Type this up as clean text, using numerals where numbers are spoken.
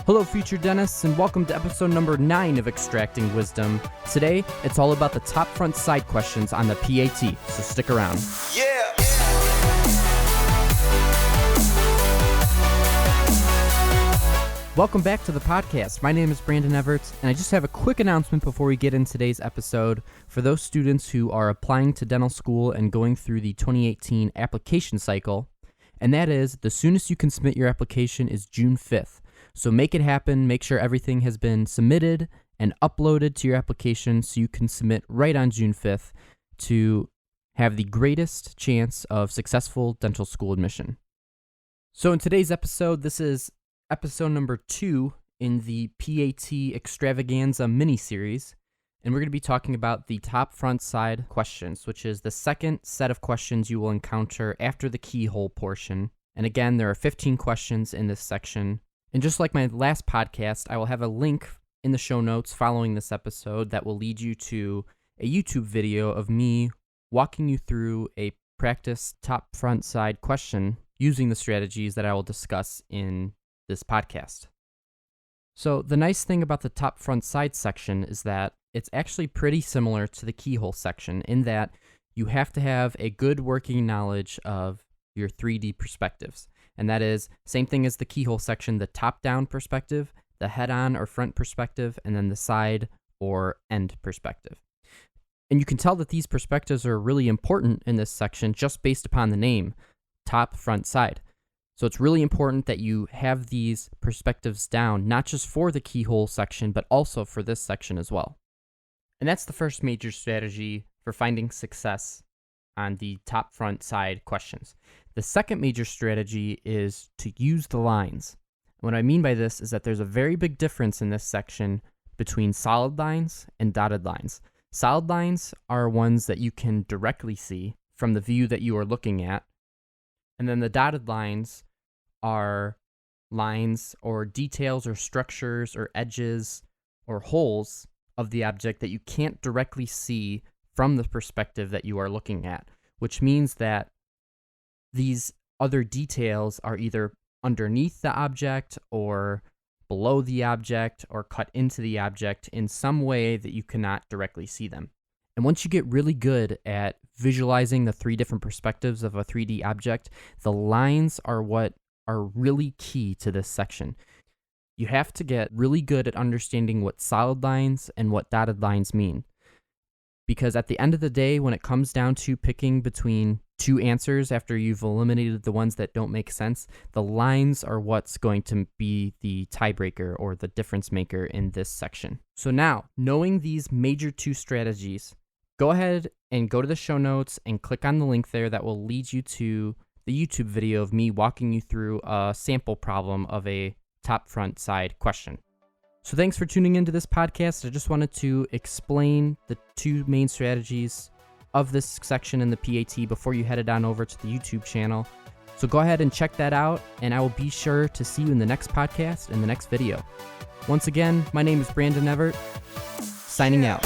Hello, future dentists, and welcome to episode number 9 of Extracting Wisdom. Today, it's all about the top front side questions on the PAT, so stick around. Yeah. Welcome back to the podcast. My name is Brandon Evert, and I just have a quick announcement before we get in today's episode. For those students who are applying to dental school and going through the 2018 application cycle, and that is, the soonest you can submit your application is June 5th. So make it happen, make sure everything has been submitted and uploaded to your application so you can submit right on June 5th to have the greatest chance of successful dental school admission. So in today's episode, this is episode number 2 in the PAT Extravaganza mini-series, and we're going to be talking about the top front side questions, which is the second set of questions you will encounter after the keyhole portion. And again, there are 15 questions in this section. And just like my last podcast, I will have a link in the show notes following this episode that will lead you to a YouTube video of me walking you through a practice top front side question using the strategies that I will discuss in this podcast. So the nice thing about the top front side section is that it's actually pretty similar to the keyhole section in that you have to have a good working knowledge of your 3D perspectives. And that is same thing as the keyhole section, the top-down perspective, the head-on or front perspective, and then the side or end perspective. And you can tell that these perspectives are really important in this section just based upon the name, top, front, side. So it's really important that you have these perspectives down, not just for the keyhole section, but also for this section as well. And that's the first major strategy for finding success on the top front side questions. The second major strategy is to use the lines. What I mean by this is that there's a very big difference in this section between solid lines and dotted lines. Solid lines are ones that you can directly see from the view that you are looking at. And then the dotted lines are lines or details or structures or edges or holes of the object that you can't directly see from the perspective that you are looking at, which means that these other details are either underneath the object or below the object or cut into the object in some way that you cannot directly see them. And once you get really good at visualizing the 3 different perspectives of a 3D object, the lines are what are really key to this section. You have to get really good at understanding what solid lines and what dotted lines mean. Because at the end of the day, when it comes down to picking between 2 answers after you've eliminated the ones that don't make sense, the lines are what's going to be the tiebreaker or the difference maker in this section. So now, knowing these major 2 strategies, go ahead and go to the show notes and click on the link there that will lead you to the YouTube video of me walking you through a sample problem of a top front side question. So thanks for tuning into this podcast. I just wanted to explain the 2 main strategies of this section in the PAT before you headed on over to the YouTube channel. So go ahead and check that out, and I will be sure to see you in the next podcast and the next video. Once again, my name is Brandon Evert, signing out.